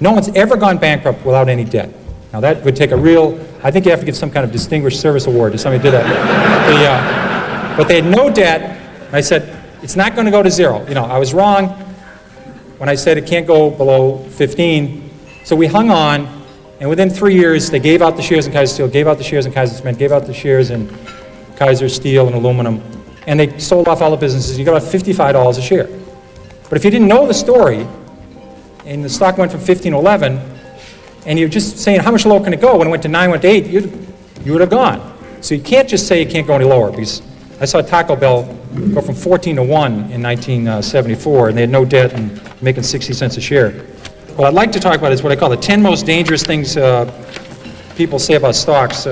No one's ever gone bankrupt without any debt. Now that would take a real, I think you have to give some kind of distinguished service award to somebody who did that. But they had no debt, and I said, it's not going to go to zero. You know, I was wrong when I said it can't go below 15. So we hung on, and within 3 years, they gave out the shares in Kaiser Steel, gave out the shares in Kaiser Cement, gave out the shares in Kaiser Steel and aluminum, and they sold off all the businesses. You got about $55 a share. But if you didn't know the story, and the stock went from 15 to 11, and you're just saying how much lower can it go, when it went to 9, went to 8, you would have gone. So you can't just say it can't go any lower, because I saw Taco Bell go from 14 to 1 in 1974, and they had no debt and making 60 cents a share. What I'd like to talk about is what I call the 10 most dangerous things people say about stocks.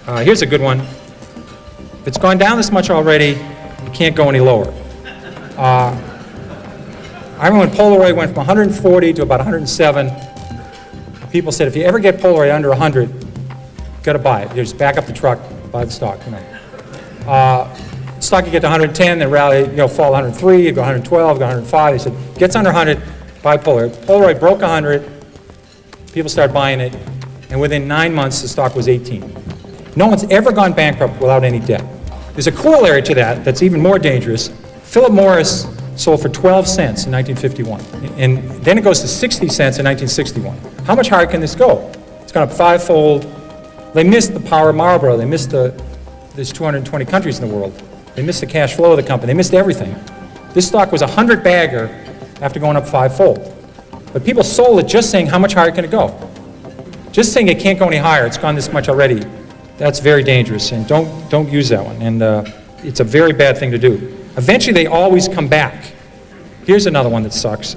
Here's a good one. If it's gone down this much already, it can't go any lower. I remember when Polaroid went from 140 to about 107. People said, if you ever get Polaroid under 100, you got to buy it. You just back up the truck, buy the stock. You know. Stock you get to 110, then rally, fall 103, you go 112, go 105. They said, gets under 100, buy Polaroid. Polaroid broke 100. People started buying it, and within 9 months, the stock was 18. No one's ever gone bankrupt without any debt. There's a corollary to that that's even more dangerous. Philip Morris sold for 12 cents in 1951, and then it goes to 60 cents in 1961. How much higher can this go? It's gone up fivefold. They missed the power of Marlboro. They missed there's 220 countries in the world. They missed the cash flow of the company. They missed everything. This stock was a 100-bagger after going up fivefold. But people sold it just saying, how much higher can it go? Just saying it can't go any higher, it's gone this much already. That's very dangerous, and don't use that one. And it's a very bad thing to do. Eventually, they always come back. Here's another one that sucks.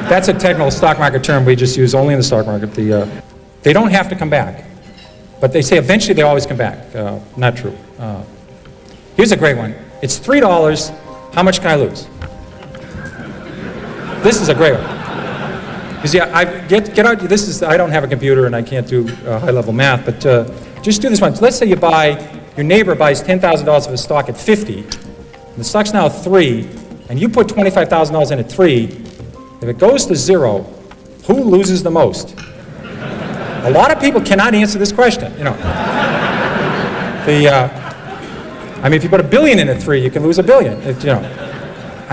That's a technical stock market term we just use only in the stock market. They don't have to come back, but they say eventually they always come back. Not true. Here's a great one. It's $3. How much can I lose? This is a great one. Because get out. I don't have a computer and I can't do high-level math, but just do this one. So let's say your neighbor buys $10,000 of a stock at 50, and the stock's now 3, and you put $25,000 in at 3. If it goes to 0, who loses the most? A lot of people cannot answer this question. If you put $1 billion in at 3, you can lose $1 billion.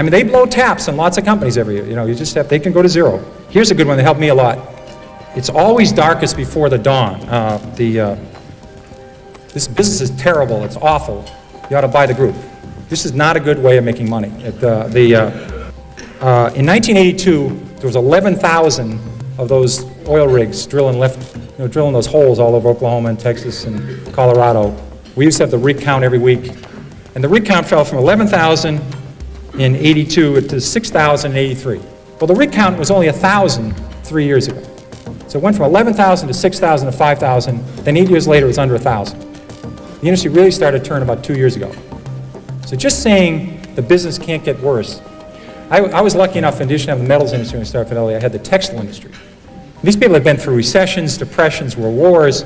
They blow taps in lots of companies every year. They can go to 0. Here's a good one that helped me a lot. It's always darkest before the dawn. This business is terrible. It's awful. You ought to buy the group. This is not a good way of making money. In 1982, there was 11,000 of those oil rigs drilling those holes all over Oklahoma and Texas and Colorado. We used to have the rig count every week, and the rig count fell from 11,000 in 82 to 6,000 in 83. Well, the rig count was only 1,000 3 years ago. So it went from 11,000 to 6,000 to 5,000. Then 8 years later, it was under 1,000. The industry really started to turn about 2 years ago. So just saying the business can't get worse. I was lucky enough, in addition to having the metals industry when I started Fidelity, I had the textile industry. These people have been through recessions, depressions, world wars.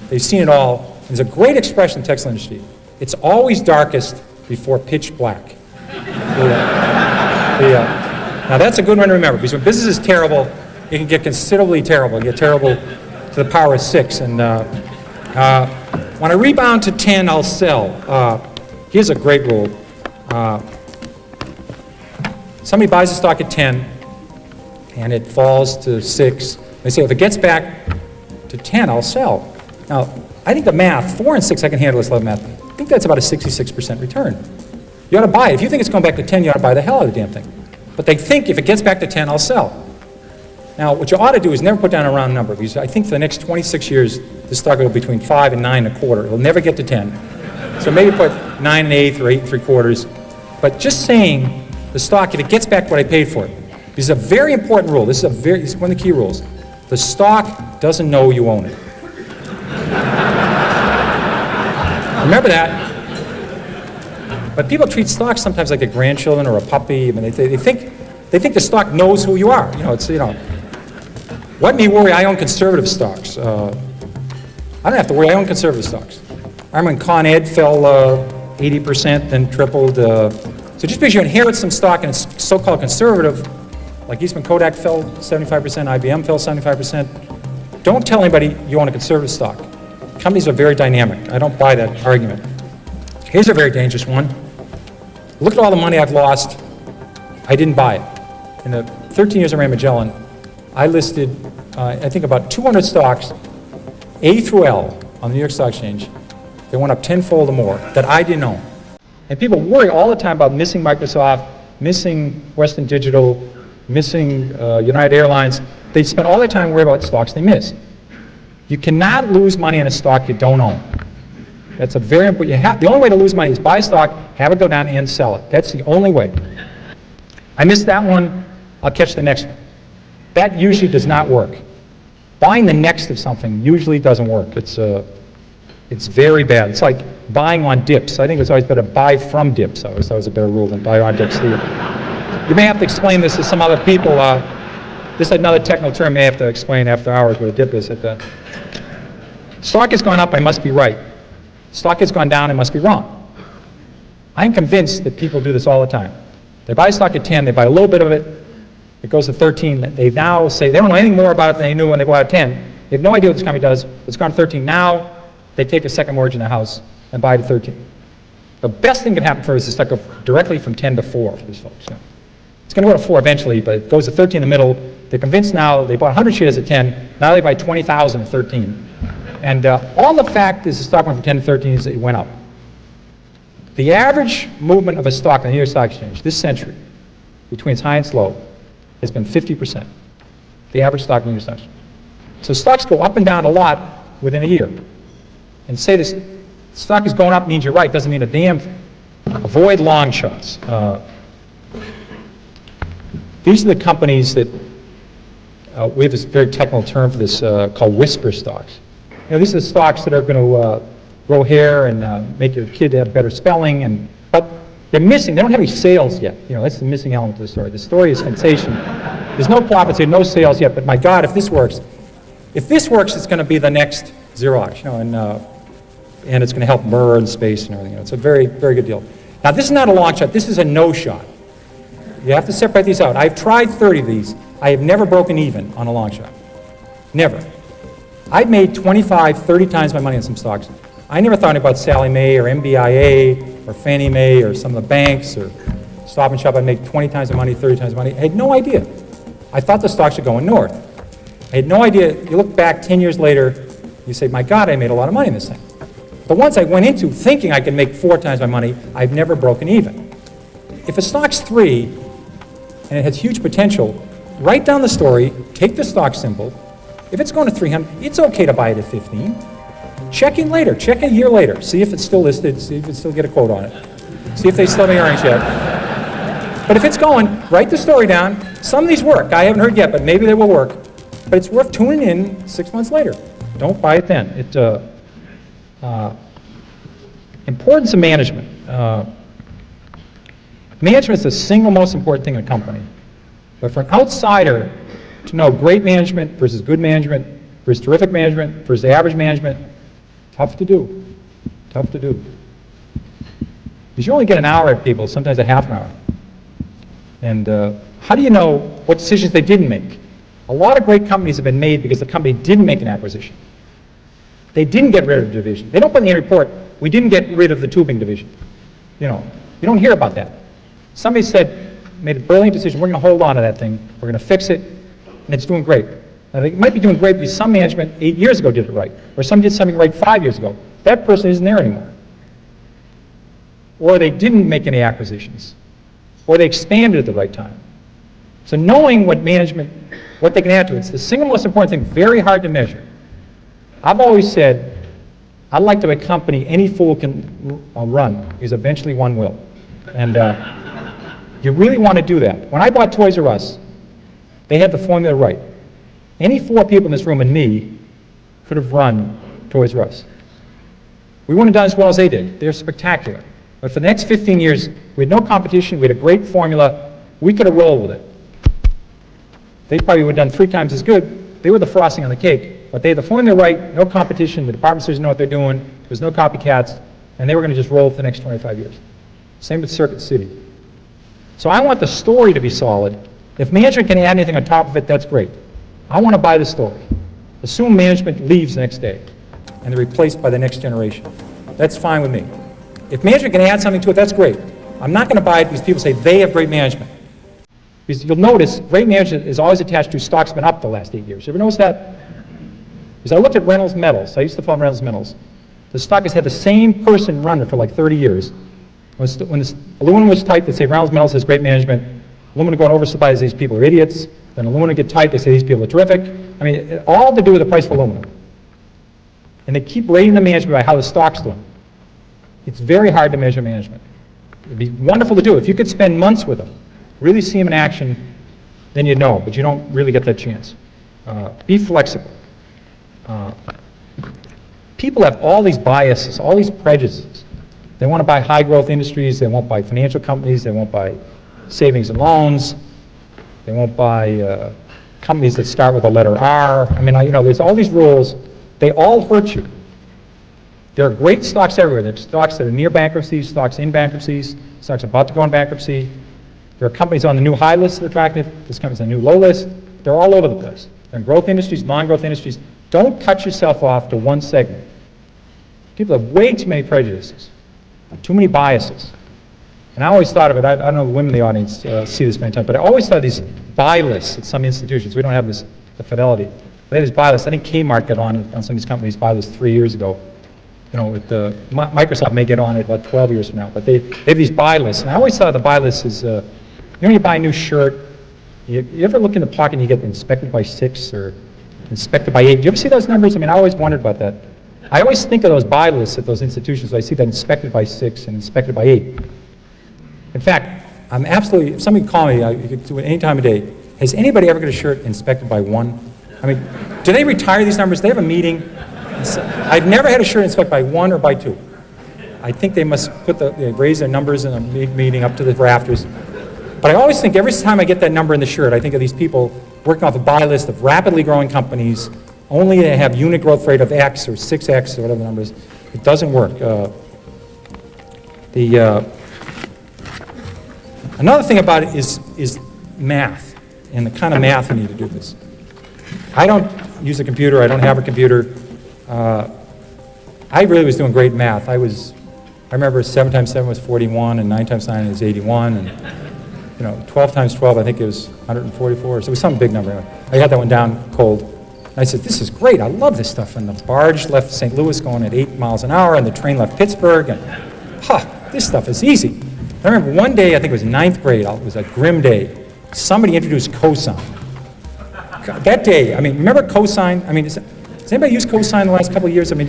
They've seen it all. There's a great expression in the textile industry. It's always darkest before pitch black. Now that's a good one to remember, because when business is terrible, it can get considerably terrible. It can get terrible to the power of 6. And when I rebound to 10, I'll sell. Here's a great rule. Somebody buys a stock at 10, and it falls to 6. They say, if it gets back to 10, I'll sell. Now, I think the math, 4 and 6, I can handle this level math. I think that's about a 66% return. You ought to buy it. If you think it's going back to 10, you ought to buy the hell out of the damn thing. But they think if it gets back to 10, I'll sell. Now, what you ought to do is never put down a round number, because I think for the next 26 years, this stock will go between 5 and 9 1/4. It'll never get to 10. So maybe put 9 1/8 or 8 3/4. But just saying the stock, if it gets back what I paid for it, this is a very important rule. This is one of the key rules. The stock doesn't know you own it. Remember that. But people treat stocks sometimes like a grandchildren or a puppy. They think the stock knows who you are. Let me worry. I own conservative stocks. I don't have to worry. I own conservative stocks. I remember when Con Ed fell 80%, then tripled. So just because you inherit some stock and it's so-called conservative, Like Eastman Kodak fell 75%, IBM fell 75%. Don't tell anybody you own a conservative stock. Companies are very dynamic. I don't buy that argument. Here's a very dangerous one. Look at all the money I've lost. I didn't buy it. In the 13 years I ran Magellan, I listed, I think, about 200 stocks, A through L, on the New York Stock Exchange. They went up tenfold or more that I didn't own. And people worry all the time about missing Microsoft, missing Western Digital, missing United Airlines. They spend all their time worrying about stocks they miss. You cannot lose money in a stock you don't own. That's a very important, the only way to lose money is buy stock, have it go down and sell it. That's the only way. I missed that one, I'll catch the next one. That usually does not work. Buying the next of something usually doesn't work. It's very bad. It's like buying on dips. I think it's always better to buy from dips. I always thought it was a better rule than buy on dips. You may have to explain this to some other people. This is another technical term I may have to explain after hours what a dip is. Stock has gone up, I must be right. Stock has gone down, I must be wrong. I'm convinced that people do this all the time. They buy stock at 10, they buy a little bit of it, it goes to 13. They now say they don't know anything more about it than they knew when they bought at 10. They have no idea what this company does. It's gone to 13. Now they take a second mortgage in the house and buy it at 13. The best thing that can happen for us is to go directly from 10 to 4 for these folks. Yeah. It's going to go to 4 eventually, but it goes to 13 in the middle. They're convinced now they bought 100 shares at 10. Now they buy 20,000 at 13. And all the fact is the stock went from 10 to 13 is that it went up. The average movement of a stock on the New York Stock Exchange this century, between its high and its low, has been 50%. The average stock on the New York Stock Exchange. So stocks go up and down a lot within a year. And say this stock is going up means you're right, doesn't mean a damn thing. Avoid long shots. These are the companies that, we have this very technical term for this called whisper stocks. You know, these are the stocks that are going to grow hair and make your kid have better spelling, but they're missing. They don't have any sales yet. You know, that's the missing element of the story. The story is sensation. There's no profits here, no sales yet. But my God, if this works, it's going to be the next Xerox. You know, and it's going to help Murr and space and everything. You know, it's a very, very good deal. Now, this is not a long shot. This is a no shot. You have to separate these out. I've tried 30 of these. I have never broken even on a long shot. Never. I've made 25, 30 times my money on some stocks. I never thought about Sallie Mae or MBIA or Fannie Mae or some of the banks or Stop and Shop. I'd make 20 times the money, 30 times the money. I had no idea. I thought the stocks were going north. I had no idea. You look back 10 years later, you say, my God, I made a lot of money in this thing. But once I went into thinking I could make 4 times my money, I've never broken even. If a stock's 3 and it has huge potential, write down the story, take the stock symbol. If it's going to 300, it's okay to buy it at 15. Check in later, check a year later, see if it's still listed, see if it still get a quote on it, see if they still have earnings yet. But if it's going, write the story down. Some of these work. I haven't heard yet, but maybe they will work. But it's worth tuning in 6 months later. Don't buy it then. Importance of management. Management is the single most important thing in a company. But for an outsider to know great management versus good management versus terrific management versus average management, tough to do. Tough to do. Because you only get an hour at people, sometimes a half an hour. And how do you know what decisions they didn't make? A lot of great companies have been made because the company didn't make an acquisition. They didn't get rid of the division. They don't put in the report, we didn't get rid of the tubing division. You know, you don't hear about that. Somebody said, made a brilliant decision, we're going to hold on to that thing, we're going to fix it, and it's doing great. Now, they might be doing great because some management 8 years ago did it right, or some did something right 5 years ago. That person isn't there anymore. Or they didn't make any acquisitions, or they expanded at the right time. So knowing what management, what they can add to it, it's the single most important thing, very hard to measure. I've always said, I'd like to have a company any fool can run, because eventually one will. And you really want to do that. When I bought Toys R Us, they had the formula right. Any 4 people in this room and me could have run Toys R Us. We wouldn't have done as well as they did. They're spectacular. But for the next 15 years, we had no competition, we had a great formula, we could have rolled with it. They probably would have done 3 times as good. They were the frosting on the cake. But they had the formula right, no competition, the department stores know what they're doing, there was no copycats, and they were going to just roll for the next 25 years. Same with Circuit City. So I want the story to be solid, If management can add anything on top of it, that's great. I want to buy the story. Assume management leaves the next day and they're replaced by the next generation. That's fine with me. If management can add something to it, that's great. I'm not going to buy it because people say they have great management. Because you'll notice great management is always attached to stocks been up the last 8 years. You ever notice that? Because I looked at Reynolds Metals. I used to follow Reynolds Metals. The stock has had the same person run it for like 30 years. When this aluminum was tight, they say Reynolds Metals has great management. Aluminum going oversupply, these people are idiots. Then aluminum get tight, they say these people are terrific. I mean, all to do with the price of aluminum. And they keep rating the management by how the stock's doing. It's very hard to measure management. It'd be wonderful to do. If you could spend months with them, really see them in action, then you'd know, but you don't really get that chance. Be flexible. People have all these biases, all these prejudices. They want to buy high growth industries, they won't buy financial companies, they won't buy savings and loans, they won't buy companies that start with the letter R. I mean, there's all these rules. They all hurt you. There are great stocks everywhere. There are stocks that are near bankruptcy, stocks in bankruptcies, stocks about to go in bankruptcy. There are companies on the new high list that are attractive. There's companies on the new low list. They're all over the place. They're in growth industries, non-growth industries. Don't cut yourself off to one segment. People have way too many prejudices, too many biases. And I always thought of it, I don't know if the women in the audience see this many times, but I always thought these buy lists at some institutions. We don't have the Fidelity. They have these buy lists. I think Kmart got on some of these companies' buy lists 3 years ago. With Microsoft may get on it about 12 years from now, but they have these buy lists. And I always thought the buy list is, you buy a new shirt, you ever look in the pocket and you get inspected by 6 or inspected by 8? Do you ever see those numbers? I mean, I always wondered about that. I always think of those buy lists at those institutions. I see that inspected by 6 and inspected by 8. In fact, I'm absolutely, if somebody can call me, you can do it any time of day. Has anybody ever got a shirt inspected by 1? I mean, do they retire these numbers? They have a meeting. I've never had a shirt inspected by 1 or by 2. I think they must raise their numbers in a big meeting up to the rafters. But I always think every time I get that number in the shirt, I think of these people working off a buy list of rapidly growing companies, only they have unit growth rate of X or 6X or whatever the number is. It doesn't work. Another thing about it is math and the kind of math you need to do this. I don't use a computer. I don't have a computer. I really was doing great math. I remember 7 times 7 was 41, and 9 times 9 is 81, and 12 times 12, I think it was 144. So it was some big number. I got that one down cold. And I said, this is great. I love this stuff. And the barge left St. Louis going at 8 miles an hour, and the train left Pittsburgh, and this stuff is easy. I remember one day, I think it was 9th grade, it was a grim day. Somebody introduced cosine. God, that day, I mean, remember cosine? I mean, does anybody use cosine the last couple of years? I mean,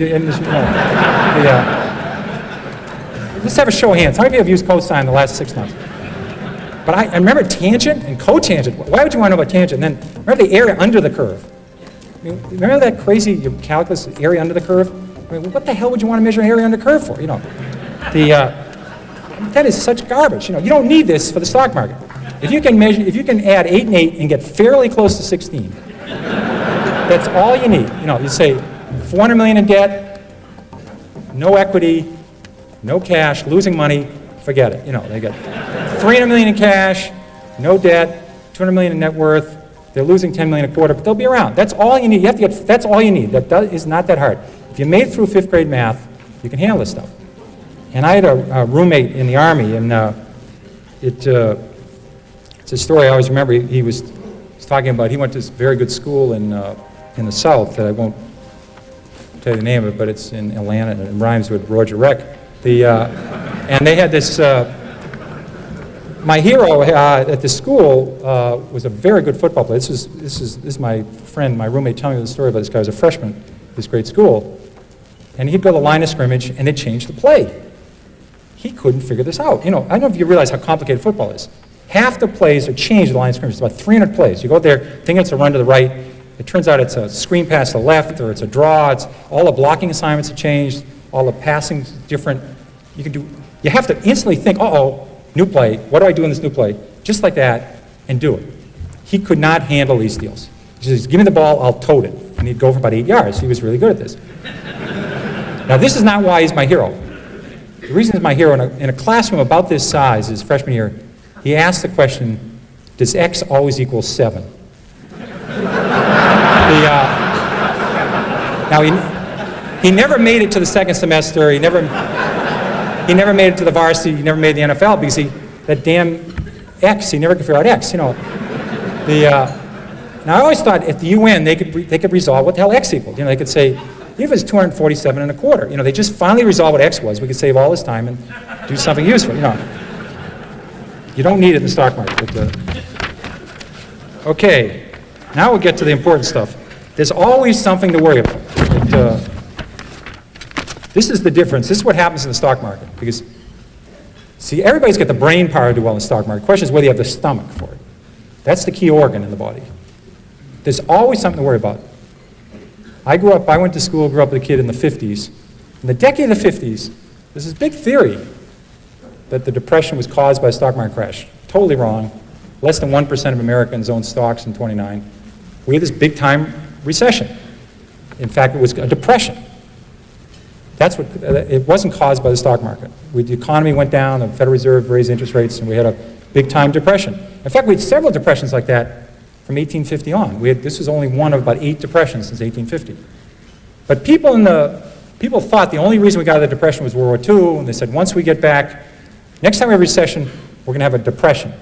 let's have a show of hands. How many of you have used cosine the last 6 months? But I remember tangent and cotangent. Why would you want to know about tangent? And then remember the area under the curve. I mean, remember that crazy calculus, area under the curve? I mean, what the hell would you want to measure area under the curve for? That is such garbage. You don't need this for the stock market. If you can add 8 and 8 and get fairly close to 16, that's all you need. You say 400 million in debt, no equity, no cash, losing money, forget it. They get 300 million in cash, no debt, 200 million in net worth. They're losing 10 million a quarter, but they'll be around. That's all you need. That's all you need. That is not that hard. If you made it through 5th grade math, you can handle this stuff. And I had a roommate in the Army, and it's a story I always remember. He was talking about, he went to this very good school in the South that I won't tell you the name of it, but it's in Atlanta, and it rhymes with Roger Reck. And they had this, my hero at the school was a very good football player. This is my friend, my roommate, telling me the story about this guy. He was a freshman at this great school, and he'd go to the line of scrimmage, and they'd change the play. He couldn't figure this out. I don't know if you realize how complicated football is. Half the plays are changed at the line of scrimmage. It's about 300 plays. You go there thinking it's a run to the right. It turns out it's a screen pass to the left, or it's a draw. All the blocking assignments have changed. All the passing's different. You have to instantly think, uh-oh, new play. What do I do in this new play? Just like that, and do it. He could not handle these deals. He says, give me the ball, I'll tote it. And he'd go for about 8 yards. He was really good at this. Now, this is not why he's my hero. The reason he's my hero, in a classroom about this size, his freshman year, he asked the question, does X always equal 7? Now, he never made it to the second semester. He never made it to the varsity. He never made the NFL because that damn X, he never could figure out X, you know. Now, I always thought at the UN, they could resolve what the hell X equaled. You know, they could say, if it's 247 and a quarter, you know, they just finally resolve what X was. We could save all this time and do something useful, you know. You don't need it in the stock market. But, okay, now we'll get to the important stuff. There's always something to worry about. This is the difference. This is what happens in the stock market. Because, see, everybody's got the brain power to do well in the stock market. The question is whether you have the stomach for it. That's the key organ in the body. There's always something to worry about. I went to school, grew up with a kid in the 50s. In the decade of the 50s, there's this big theory that the Depression was caused by a stock market crash. Totally wrong. Less than 1% of Americans owned stocks in '29. We had this big-time recession. In fact, it was a depression. It wasn't caused by the stock market. The economy went down, the Federal Reserve raised interest rates, and we had a big-time depression. In fact, we had several depressions like that from 1850 on. This was only one of about 8 depressions since 1850. But people thought the only reason we got out of the depression was World War II, and they said, once we get back, next time we have a recession, we're going to have a depression.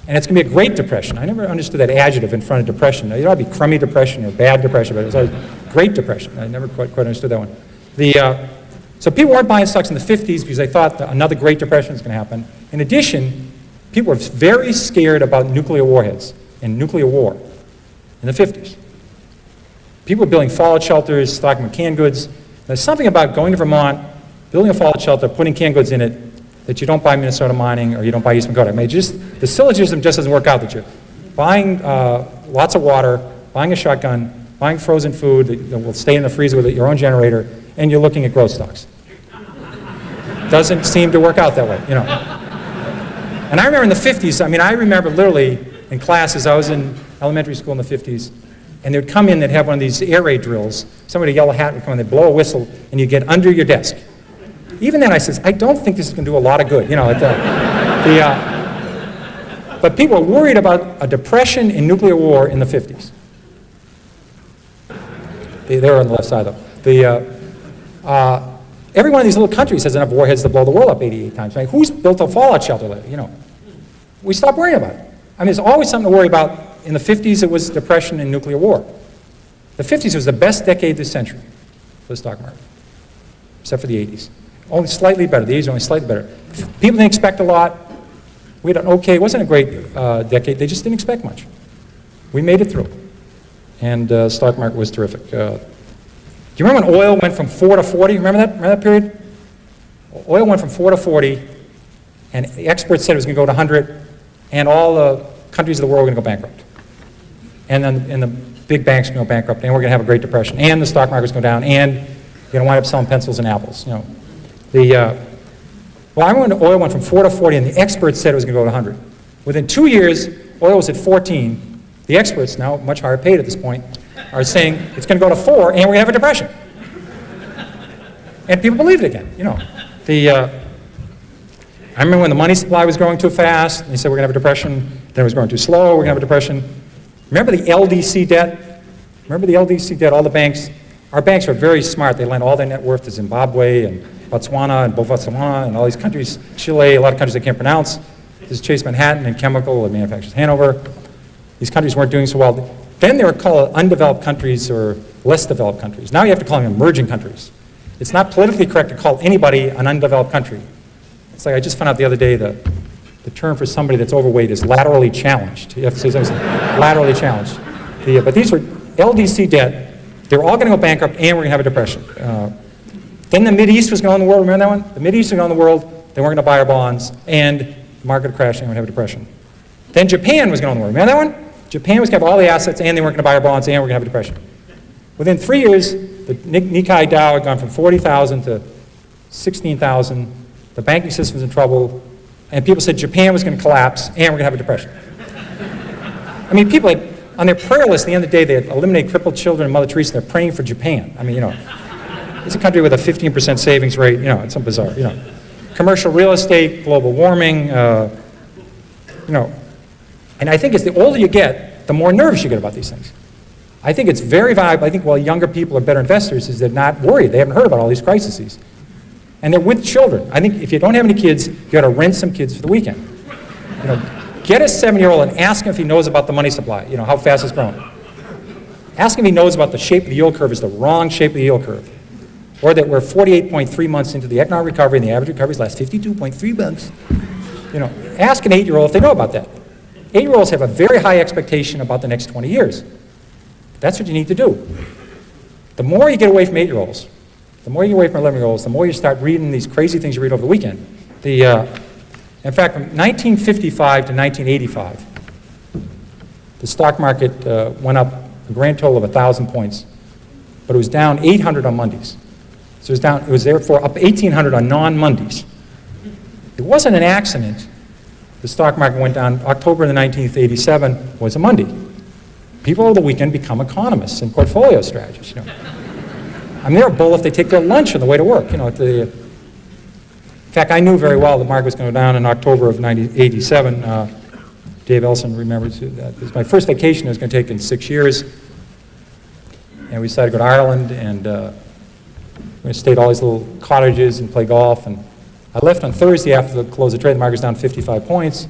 And it's going to be a great depression. I never understood that adjective in front of depression. It ought to be crummy depression or bad depression, but it was always great depression. I never quite understood that one. So people weren't buying stocks in the 50s because they thought that another Great Depression was going to happen. In addition, people were very scared about nuclear warheads and nuclear war in the 50s. People were building fallout shelters, stocking with canned goods. There's something about going to Vermont, building a fallout shelter, putting canned goods in it, that you don't buy Minnesota Mining or you don't buy Eastman Kodak. I mean, the syllogism just doesn't work out, that you're buying lots of water, buying a shotgun, buying frozen food that will stay in the freezer with your own generator, and you're looking at growth stocks. Doesn't seem to work out that way, you know. And I remember in the 50s, I remember literally in classes, I was in elementary school in the 50s, and they'd come in, they'd have one of these air raid drills. Somebody with a yellow hat would come in, they'd blow a whistle, and you'd get under your desk. Even then I says, I don't think this is going to do a lot of good, you know. But people were worried about a depression in nuclear war in the 50s. They're on the left side, though. Every one of these little countries has enough warheads to blow the world up 88 times. Right? Who's built a fallout shelter lately? You know, we stopped worrying about it. There's always something to worry about. In the 50s, it was depression and nuclear war. The 50s was the best decade of this century for the stock market, except for the 80s. Only slightly better. The 80s were only slightly better. People didn't expect a lot. We had an okay, it wasn't a great decade. They just didn't expect much. We made it through. And the stock market was terrific. Do you remember when oil went from 4 to 40? Remember that period? Oil went from 4 to 40, and the experts said it was going to go to 100, and all the countries of the world were going to go bankrupt. And then the big banks are going to go bankrupt, and we're going to have a Great Depression, and the stock market's going to go down, and you're going to wind up selling pencils and apples. You know, well, I remember when oil went from 4 to 40, and the experts said it was going to go to 100. Within 2 years, oil was at 14. The experts, now much higher paid at this point, are saying it's going to go to 4, and we're going to have a depression. And people believed it again. You know, I remember when the money supply was growing too fast, and they said we're going to have a depression. Then it was growing too slow. We're going to have a depression. Remember the LDC debt? Remember the LDC debt? All the banks. Our banks are very smart. They lend all their net worth to Zimbabwe and Botswana and Botswana and all these countries. Chile, a lot of countries I can't pronounce. This is Chase Manhattan and Chemical and Manufacturers Hanover. These countries weren't doing so well. Then they were called undeveloped countries or less developed countries. Now you have to call them emerging countries. It's not politically correct to call anybody an undeveloped country. It's like I just found out the other day the term for somebody that's overweight is laterally challenged. You have to say something laterally challenged. But these were LDC debt. They were all going to go bankrupt, and we're going to have a depression. Then the Mideast was going on in the world. Remember that one? The Mideast was going on in the world. They weren't going to buy our bonds, and the market crashed, and we're going to have a depression. Then Japan was going on in the world. Remember that one? Japan was going to have all the assets, and they weren't going to buy our bonds, and we're going to have a depression. Within 3 years, the Nikkei Dow had gone from 40,000 to 16,000. The banking system was in trouble, and people said Japan was going to collapse, and we're going to have a depression. People had, on their prayer list, at the end of the day, they had eliminated crippled children and Mother Teresa, and they're praying for Japan. It's a country with a 15% savings rate, it's some bizarre, Commercial real estate, global warming, And I think as the older you get, the more nervous you get about these things. I think it's very valuable. I think while younger people are better investors is they're not worried. They haven't heard about all these crises. And they're with children. I think if you don't have any kids, you got to rent some kids for the weekend. You know, get a 7-year-old and ask him if he knows about the money supply, you know, how fast it's growing. Ask him if he knows about the shape of the yield curve is the wrong shape of the yield curve. Or that we're 48.3 months into the economic recovery and the average recovery lasts 52.3 months. You know, ask an 8-year-old if they know about that. 8-year-olds have a very high expectation about the next 20 years. That's what you need to do. The more you get away from 8-year-olds, the more you get away from 11-year-olds, the more you start reading these crazy things you read over the weekend. In fact, from 1955 to 1985, the stock market went up a grand total of 1,000 points, but it was down 800 on Mondays. So it was therefore up 1,800 on non-Mondays. It wasn't an accident. The stock market went down October the 19th, 87 was a Monday. People over the weekend become economists and portfolio strategists. You know. I mean, they're a bull if they take their lunch on the way to work. You know, in fact, I knew very well the market was going to go down in October of 87. Dave Elson remembers that. It was my first vacation I was going to take in 6 years. And we decided to go to Ireland, and we stayed at all these little cottages and play golf. And I left on Thursday after the close of trade. The market was down 55 points,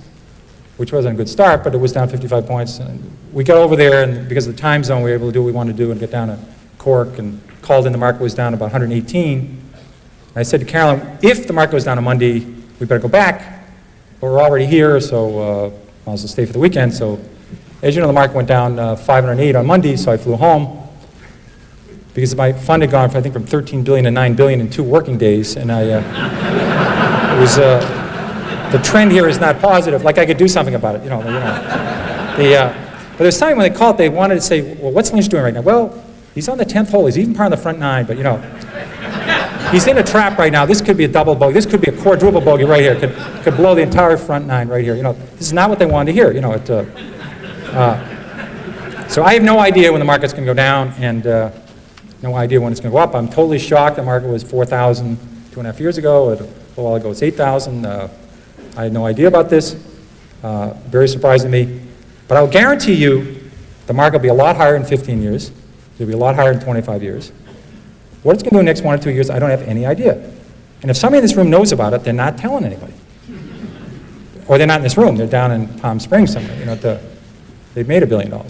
which wasn't a good start, but it was down 55 points. And we got over there, and because of the time zone, we were able to do what we wanted to do and get down to Cork, and called in the market was down about 118. And I said to Carolyn, if the market goes down on Monday, we better go back. But we're already here, so I'll also stay for the weekend. So as you know, the market went down 508 on Monday, so I flew home. Because my fund had gone, I think, from 13 billion to 9 billion in 2 working days, and it was the trend here is not positive. Like I could do something about it, you know. But there's time when they called, they wanted to say, well, what's Lynch doing right now? Well, he's on the 10th hole. He's even part of the front 9, but you know, he's in a trap right now. This could be a double bogey. This could be a quadruple bogey right here. Could blow the entire front 9 right here. You know, this is not what they wanted to hear. You know, so I have no idea when the market's going to go down, and no idea when it's going to go up. I'm totally shocked. The market was 4,000 2.5 years ago. A while ago, it's 8,000. I had no idea about this. Very surprising to me. But I'll guarantee you the market will be a lot higher in 15 years. It'll be a lot higher in 25 years. What it's going to do in the next 1 or 2 years, I don't have any idea. And if somebody in this room knows about it, they're not telling anybody. Or they're not in this room. They're down in Palm Springs somewhere. You know, they've made $1 billion. Or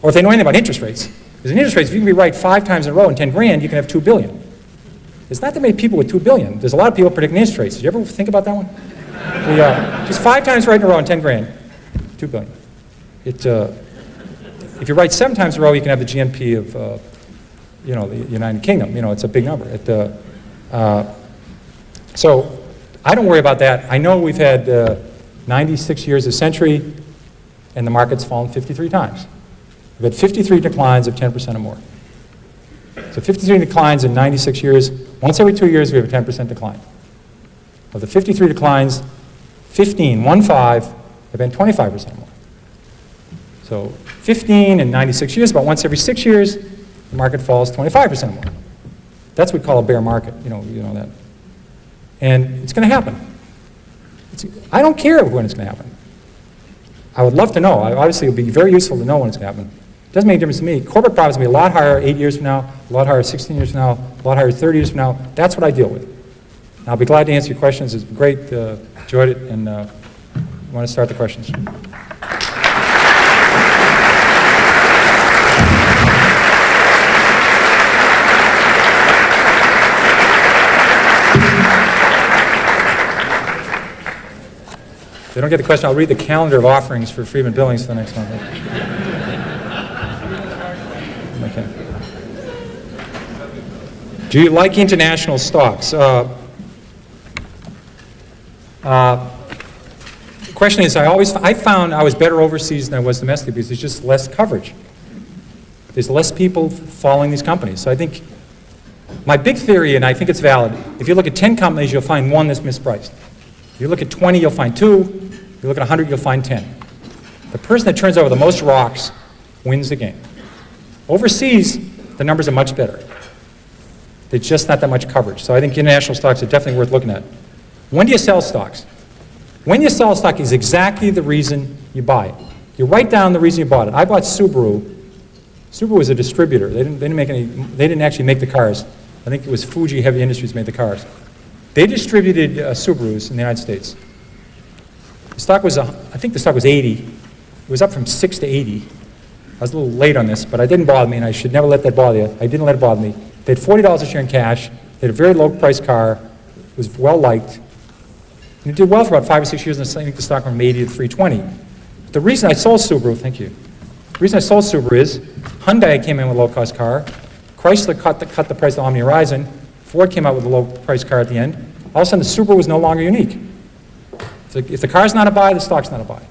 if they know anything about interest rates. Because in interest rates, if you can be right 5 times in a row in 10 grand, you can have $2 billion. There's not that many people with $2 billion. There's a lot of people predicting interest rates. Did you ever think about that one? Just 5 times right in a row in 10 grand, $2 billion. If you write 7 times in a row, you can have the GNP of, you know, the United Kingdom. You know, it's a big number. So I don't worry about that. I know we've had 96 years of century, and the market's fallen 53 times. We've had 53 declines of 10% or more. So 53 declines in 96 years. Once every 2 years, we have a 10% decline. Of the 53 declines, 15 have been 25% or more. So 15 in 96 years, about once every 6 years, the market falls 25% or more. That's what we call a bear market, you know that. And it's going to happen. I don't care when it's going to happen. I would love to know. Obviously, it would be very useful to know when it's going to happen. It doesn't make a difference to me. Corporate profits will be a lot higher 8 years from now, a lot higher 16 years from now, a lot higher 30 years from now. That's what I deal with. And I'll be glad to answer your questions. It's been great. Enjoyed it. And I want to start the questions. If they don't get the question, I'll read the calendar of offerings for Friedman Billings for the next month. Okay. Do you like international stocks? The question is, I found I was better overseas than I was domestically because there's just less coverage. There's less people following these companies. So I think my big theory, and I think it's valid, if you look at 10 companies, you'll find 1 that's mispriced. If you look at 20, you'll find 2. If you look at 100, you'll find 10. The person that turns over the most rocks wins the game. Overseas, the numbers are much better. There's just not that much coverage. So I think international stocks are definitely worth looking at. When do you sell stocks? When you sell a stock is exactly the reason you buy it. You write down the reason you bought it. I bought Subaru. Subaru was a distributor. They didn't actually make the cars. I think it was Fuji Heavy Industries made the cars. They distributed Subarus in the United States. The stock was, I think the stock was 80. It was up from 6 to 80. I was a little late on this, but it didn't bother me, and I should never let that bother you. I didn't let it bother me. They had $40 a share in cash. They had a very low-priced car. It was well-liked. And it did well for about 5 or 6 years, and I think the stock went from 80 to 320. The reason I sold Subaru, thank you. The reason I sold Subaru is Hyundai came in with a low-cost car. Chrysler cut the price of Omni Horizon. Ford came out with a low-priced car at the end. All of a sudden, the Subaru was no longer unique. So if the car's not a buy, the stock's not a buy.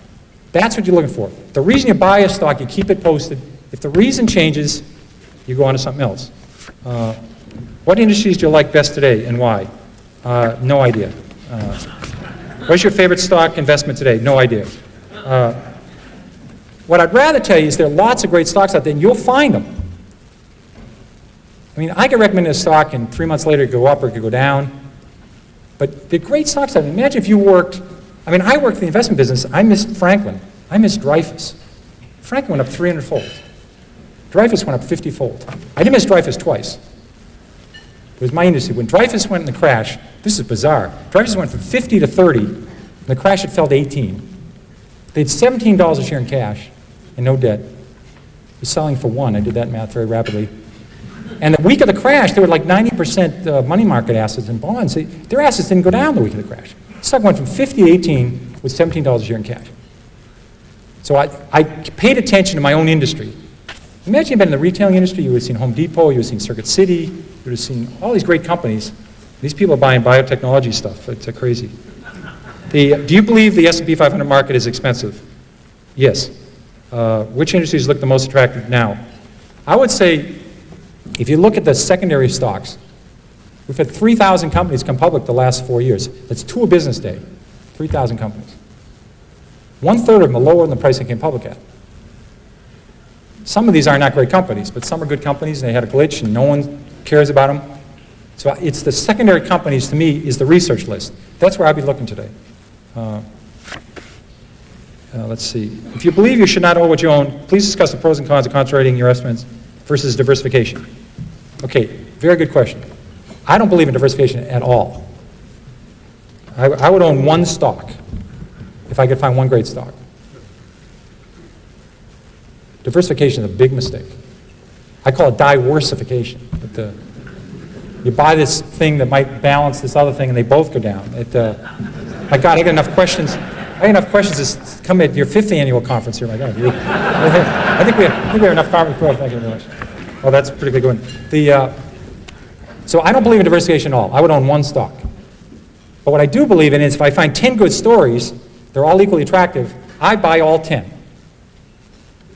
That's what you're looking for. The reason you buy a stock, you keep it posted. If the reason changes, you go on to something else. What industries do you like best today and why? No idea. What's your favorite stock investment today? No idea. What I'd rather tell you is there are lots of great stocks out there, and you'll find them. I mean, I could recommend a stock, and 3 months later it could go up or it could go down. But the great stocks out there, imagine if you worked, I mean, I worked in the investment business. I missed Franklin. I missed Dreyfus. Franklin went up 300-fold. Dreyfus went up 50-fold. I didn't miss Dreyfus twice. It was my industry. When Dreyfus went in the crash, this is bizarre. Dreyfus went from 50 to 30, and the crash had fell to 18. They had $17 a share in cash and no debt. It was selling for $1. I did that math very rapidly. And the week of the crash, they were like 90% money market assets and bonds. Their assets didn't go down the week of the crash. The stock went from 50 to 18 with $17 a share in cash. So I paid attention to my own industry. Imagine you'd been in the retailing industry, you would have seen Home Depot, you would have seen Circuit City, you would have seen all these great companies. These people are buying biotechnology stuff. It's crazy. Do you believe the S&P 500 market is expensive? Yes. Which industries look the most attractive now? I would say, if you look at the secondary stocks, we've had 3,000 companies come public the last 4 years. That's 2 a business day, 3,000 companies. 1/3 of them are lower than the price they came public at. Some of these are not great companies, but some are good companies, and they had a glitch, and no one cares about them. So it's the secondary companies, to me, is the research list. That's where I'd be looking today. Let's see. If you believe you should not own what you own, please discuss the pros and cons of concentrating your investments versus diversification. Okay, very good question. I don't believe in diversification at all. I would own 1 stock if I could find 1 great stock. Diversification is a big mistake. I call it diversification. You buy this thing that might balance this other thing, and they both go down. My God, I got enough questions. I got enough questions to come at your 5th annual conference here. My God, I think we have enough conference. Thank you very much. Well, that's a pretty good one. So I don't believe in diversification at all. I would own 1 stock. But what I do believe in is if I find 10 good stories, they're all equally attractive, I buy all 10.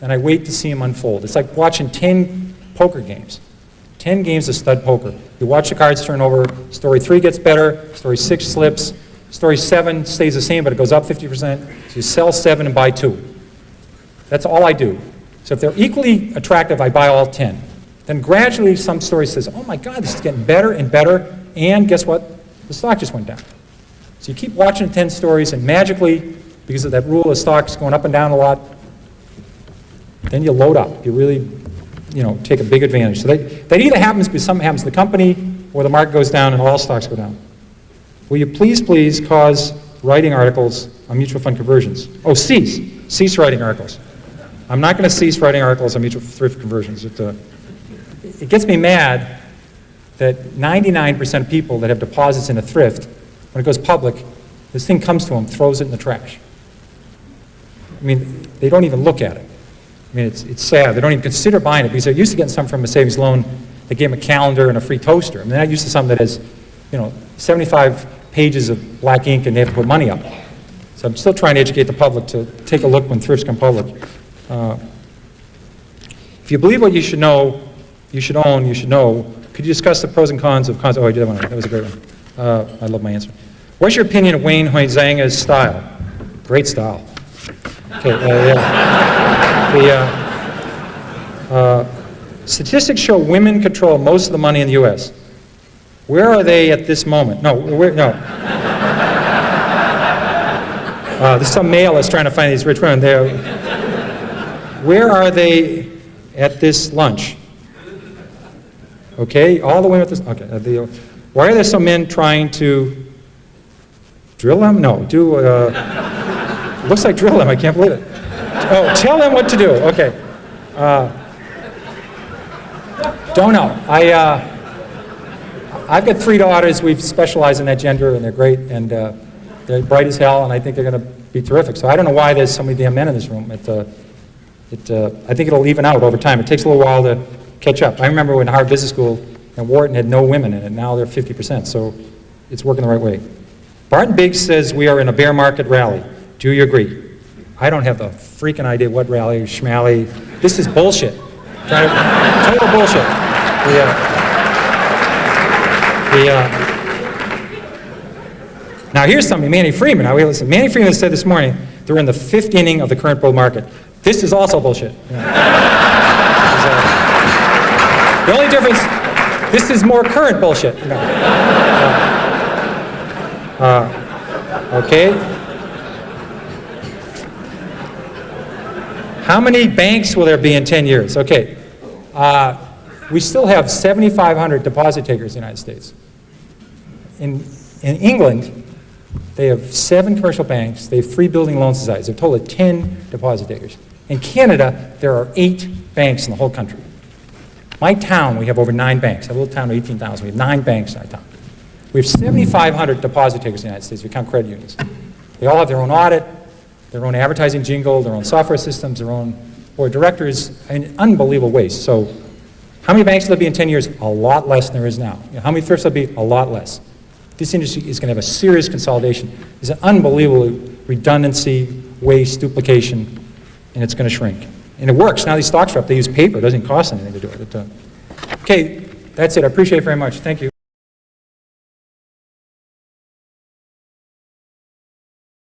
And I wait to see them unfold. It's like watching 10 poker games. 10 games of stud poker. You watch the cards turn over, story 3 gets better, story 6 slips, story 7 stays the same, but it goes up 50%. So you sell 7 and buy 2. That's all I do. So if they're equally attractive, I buy all 10. Then gradually some story says, oh my God, this is getting better and better, and guess what? The stock just went down. So you keep watching 10 stories, and magically, because of that rule of stocks going up and down a lot, then you load up. You really, take a big advantage. So that either happens because something happens to the company, or the market goes down and all stocks go down. Will you please cause writing articles on mutual fund conversions? Oh, cease writing articles. I'm not going to cease writing articles on mutual thrift conversions. It gets me mad that 99% of people that have deposits in a thrift, when it goes public, this thing comes to them, throws it in the trash. I mean, they don't even look at it. I mean, it's sad. They don't even consider buying it because they're used to getting something from a savings loan that gave them a calendar and a free toaster. I mean, they're not used to something that has, 75 pages of black ink and they have to put money up. So I'm still trying to educate the public to take a look when thrifts come public. If you believe what you should know, you should own, you should know, could you discuss the pros and cons of Oh, I did that one. That was a great one. I love my answer. What's your opinion of Wayne Huizenga's style? Great style. Okay, statistics show women control most of the money in the U.S. Where are they at this moment? No. There's some male that's trying to find these rich women. Where are they at this lunch? Okay, all the women at this, okay. Why are there some men trying to drill them? No, looks like drill them, I can't believe it. Oh, tell them what to do, okay. Don't know. I've got 3 daughters. We've specialized in that gender, and they're great, and they're bright as hell, and I think they're going to be terrific. So I don't know why there's so many damn men in this room. I think it'll even out over time. It takes a little while to catch up. I remember when Harvard Business School and Wharton had no women in it. Now they're 50%, so it's working the right way. Barton Biggs says we are in a bear market rally. Do you agree? I don't have the freaking idea what rally, schmally. This is bullshit. Total bullshit. Now here's something, Manny Freeman. Now listen, Manny Freeman said this morning they're in the 5th inning of the current bull market. This is also bullshit. The only difference, this is more current bullshit. Okay. How many banks will there be in 10 years? Okay. We still have 7,500 deposit takers in the United States. In England, they have 7 commercial banks. They have 3 building loan societies. They're a total of 10 deposit takers. In Canada, there are 8 banks in the whole country. My town, we have over 9 banks. I have a little town of 18,000. We have 9 banks in our town. We have 7,500 deposit takers in the United States. We count credit unions. They all have their own audit, their own advertising jingle, their own software systems, their own board of directors, in unbelievable ways. So how many banks will there be in 10 years? A lot less than there is now. How many thrifts will there be? A lot less. This industry is going to have a serious consolidation. There's an unbelievable redundancy, waste, duplication, and it's going to shrink. And it works. Now these stocks are up. They use paper. It doesn't cost anything to do it. Okay, that's it. I appreciate it very much. Thank you.